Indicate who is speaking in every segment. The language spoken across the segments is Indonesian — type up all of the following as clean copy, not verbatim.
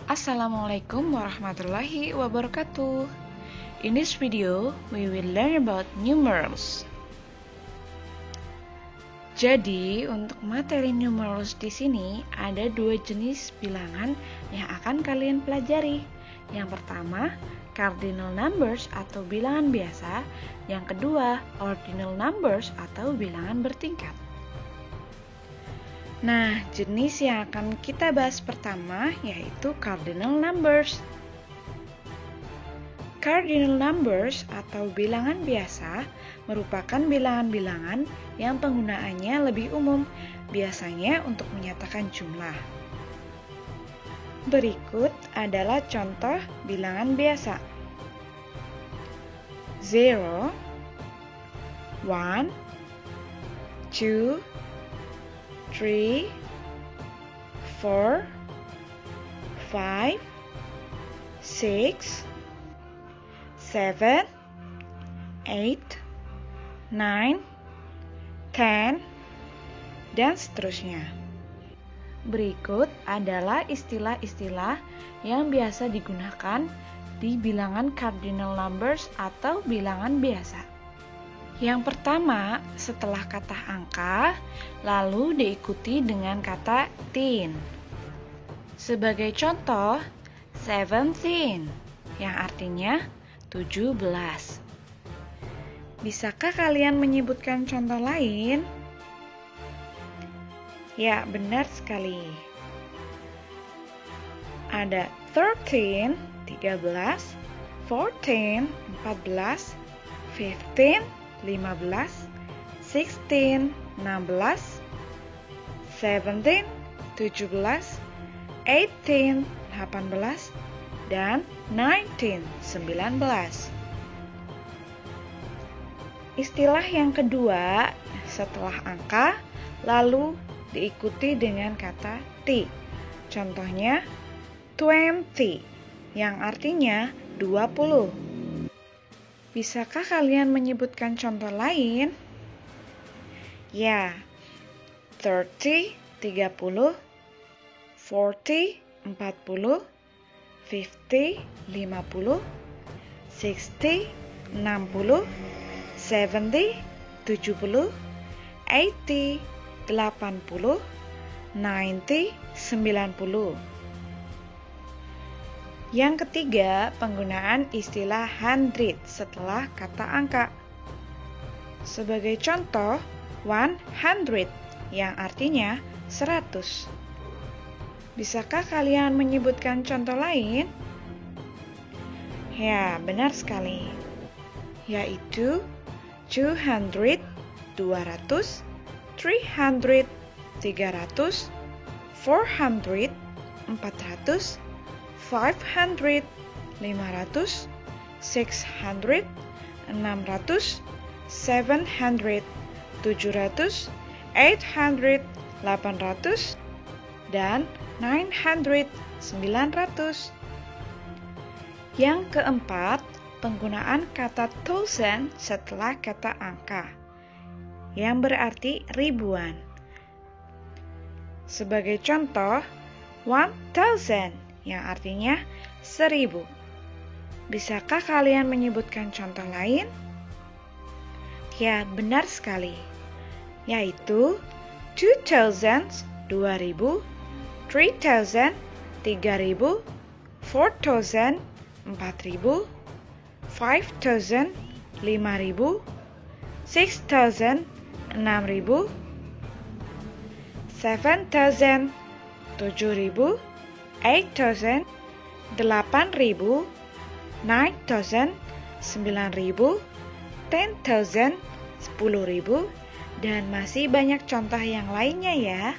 Speaker 1: Assalamualaikum warahmatullahi wabarakatuh. In this video, we will learn about numerals. Jadi, untuk materi numerals di sini ada dua jenis bilangan yang akan kalian pelajari. Yang pertama, cardinal numbers atau bilangan biasa. Yang kedua, ordinal numbers atau bilangan bertingkat. Nah, jenis yang akan kita bahas pertama yaitu cardinal numbers. Cardinal numbers atau bilangan biasa merupakan bilangan-bilangan yang penggunaannya lebih umum, biasanya untuk menyatakan jumlah. Berikut adalah contoh bilangan biasa. 0, 1, 2, 3, 4, 5, 6, 7, 8, 9, 10, dan seterusnya. Berikut adalah istilah-istilah yang biasa digunakan di bilangan cardinal numbers atau bilangan biasa. Yang pertama, setelah kata angka, lalu diikuti dengan kata teen. Sebagai contoh, 17, yang artinya 17. Bisakah kalian menyebutkan contoh lain? Ya, benar sekali. Ada 13, 13, 14, 14, 15, 15, 16, 16, 17, 17, 18, 18, dan 19, 19. Istilah yang kedua setelah angka lalu diikuti dengan kata T. Contohnya 20, yang artinya 20. Bisakah kalian menyebutkan contoh lain? Ya, 30, 30, 40, 40, 50, 50, 60, 60, 70, 70, 80, 80, 90, 90. Yang ketiga, penggunaan istilah hundred setelah kata angka. Sebagai contoh, 100 yang artinya 100. Bisakah kalian menyebutkan contoh lain? Ya, benar sekali. Yaitu 200, 200, 300, 300, 400, 400, 500, 500, 600, 600, 700, 700, 800, 800, dan 900, 900. Yang keempat, penggunaan kata thousand setelah kata angka, yang berarti ribuan. Sebagai contoh, 1000, yang artinya 1000. Bisakah kalian menyebutkan contoh lain? Ya, benar sekali. Yaitu 2000, 2000, 3000, 3000, 4000, 4000, 5000, 5000, 6000, 6000, 7000, 7000, 8,000, 8,000, 9,000, 9,000, 10,000, 10,000, dan masih banyak contoh yang lainnya ya.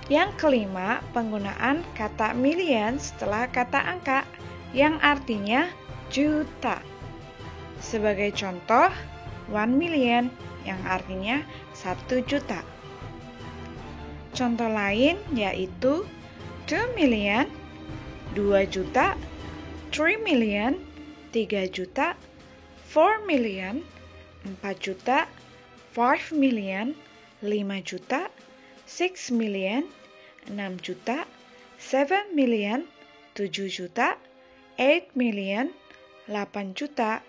Speaker 1: Yang kelima, penggunaan kata million setelah kata angka, yang artinya juta. Sebagai contoh, 1 million, yang artinya 1 juta. Contoh lain yaitu 2 million, 2 juta, 3 million, 3 juta, 4 million, 4 juta, 5 million, 5 juta, 6 million, 6 juta, 7 million, 7 juta, 8 million, 8 juta,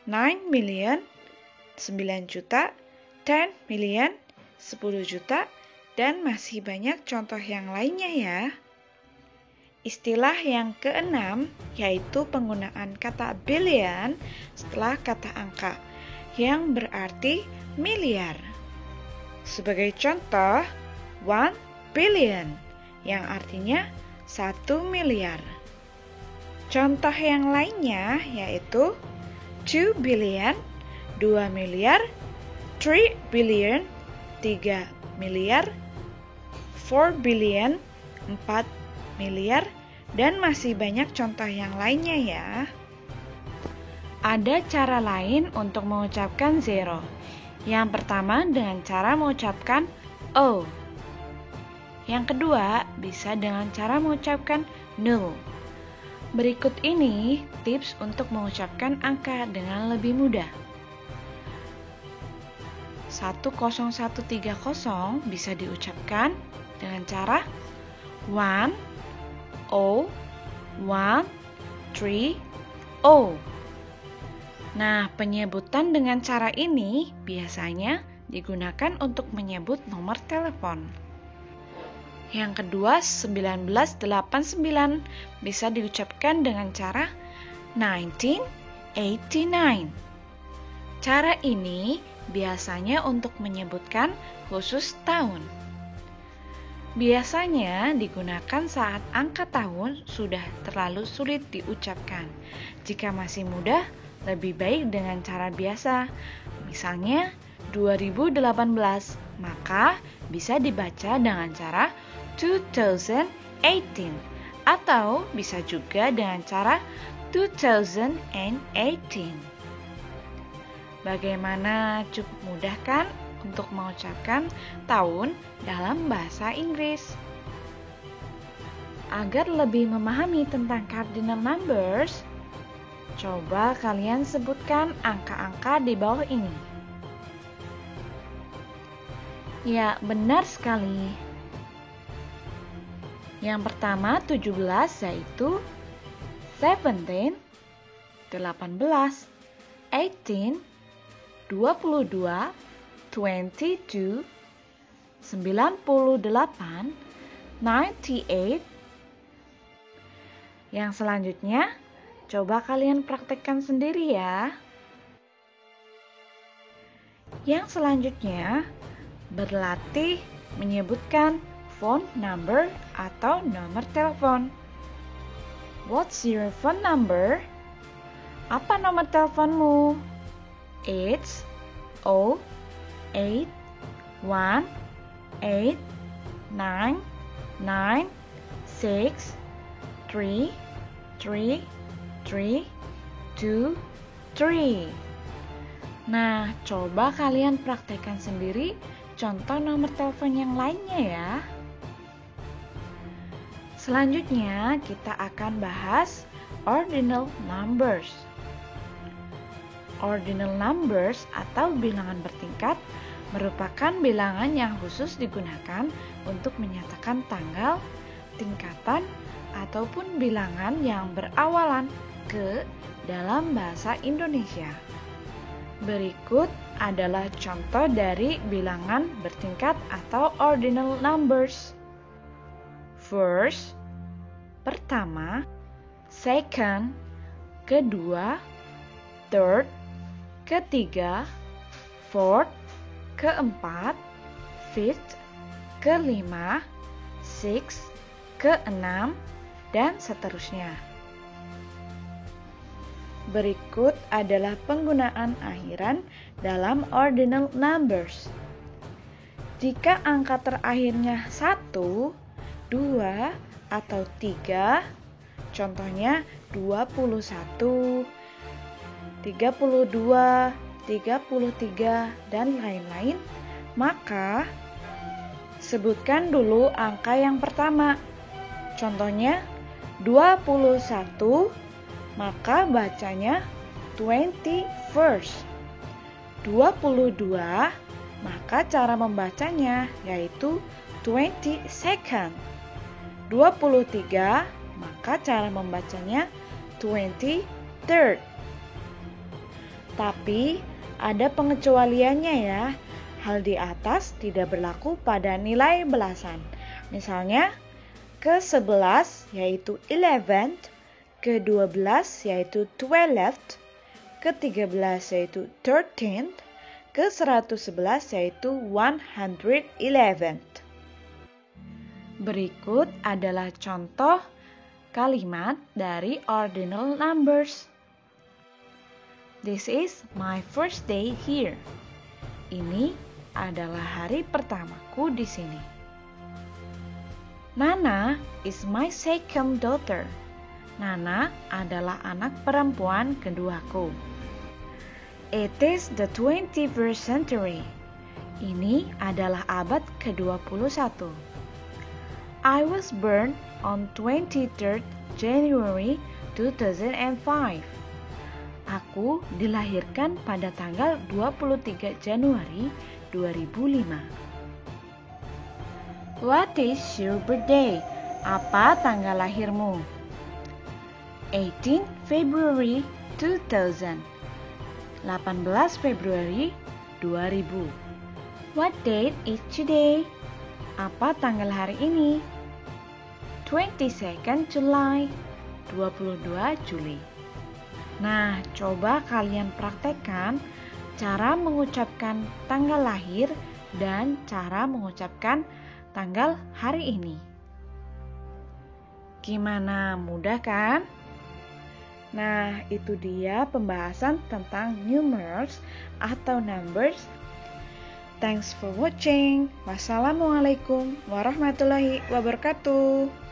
Speaker 1: 9 million, 9 juta, 10 million, 10 juta, dan masih banyak contoh yang lainnya ya. Istilah yang keenam yaitu penggunaan kata billion setelah kata angka yang berarti miliar. Sebagai contoh, 1 billion yang artinya 1 miliar. Contoh yang lainnya yaitu 2 billion, 2 miliar, 3 billion, 3 miliar, 4 billion, 4 miliar, dan masih banyak contoh yang lainnya ya. Ada cara lain untuk mengucapkan zero. Yang pertama dengan cara mengucapkan O. Yang kedua bisa dengan cara mengucapkan null. Berikut ini tips untuk mengucapkan angka dengan lebih mudah. 10130 bisa diucapkan dengan cara 1 O 1 3 O. Nah, penyebutan dengan cara ini biasanya digunakan untuk menyebut nomor telepon. Yang kedua, 1989 bisa diucapkan dengan cara 1989. Cara ini biasanya untuk menyebutkan khusus tahun. Biasanya digunakan saat angka tahun sudah terlalu sulit diucapkan. Jika masih mudah, lebih baik dengan cara biasa. Misalnya 2018, maka bisa dibaca dengan cara 2018 atau bisa juga dengan cara 2018. Bagaimana, cukup mudah kan untuk mengucapkan tahun dalam bahasa Inggris? Agar lebih memahami tentang cardinal numbers, coba kalian sebutkan angka-angka di bawah ini. Ya, benar sekali. Yang pertama 17 yaitu 17, 18, 18, 22, 22, 98, 98. Yang selanjutnya, coba kalian praktekkan sendiri ya. Yang selanjutnya, berlatih menyebutkan phone number atau nomor telepon. What's your phone number? Apa nomor teleponmu? 8018996633323. Nah, coba kalian praktekkan sendiri contoh nomor telepon yang lainnya ya. Selanjutnya, kita akan bahas ordinal numbers. Ordinal numbers atau bilangan bertingkat merupakan bilangan yang khusus digunakan untuk menyatakan tanggal, tingkatan, ataupun bilangan yang berawalan ke dalam bahasa Indonesia. Berikut adalah contoh dari bilangan bertingkat atau ordinal numbers. First, pertama, second, kedua, third, ketiga, fourth, keempat, fifth, kelima, sixth, keenam, dan seterusnya. Berikut adalah penggunaan akhiran dalam ordinal numbers. Jika angka terakhirnya 1, 2, atau 3, contohnya 21, 32, 33, dan lain-lain, maka sebutkan dulu angka yang pertama. Contohnya 21, maka bacanya 21st. 22, maka cara membacanya yaitu 22nd. 23, maka cara membacanya 23rd. Tapi ada pengecualiannya ya. Hal di atas tidak berlaku pada nilai belasan. Misalnya, ke-11 yaitu 11th, ke-12 yaitu 12th, ke-13 yaitu 13th, ke-111 yaitu 111th. Berikut adalah contoh kalimat dari ordinal numbers. This is my first day here. Ini adalah hari pertamaku di sini. Nana is my second daughter. Nana adalah anak perempuan keduaku. It is the 21st century. Ini adalah abad ke-21. I was born on 23rd January 2005. Aku dilahirkan pada tanggal 23 Januari 2005. What is your birthday? Apa tanggal lahirmu? 18 February 2000. 18 Februari 2000. What date is today? Apa tanggal hari ini? 22nd July. 22 Juli. Nah, coba kalian praktekkan cara mengucapkan tanggal lahir dan cara mengucapkan tanggal hari ini. Gimana, mudah kan? Nah, itu dia pembahasan tentang numerals atau numbers. Thanks for watching. Wassalamualaikum warahmatullahi wabarakatuh.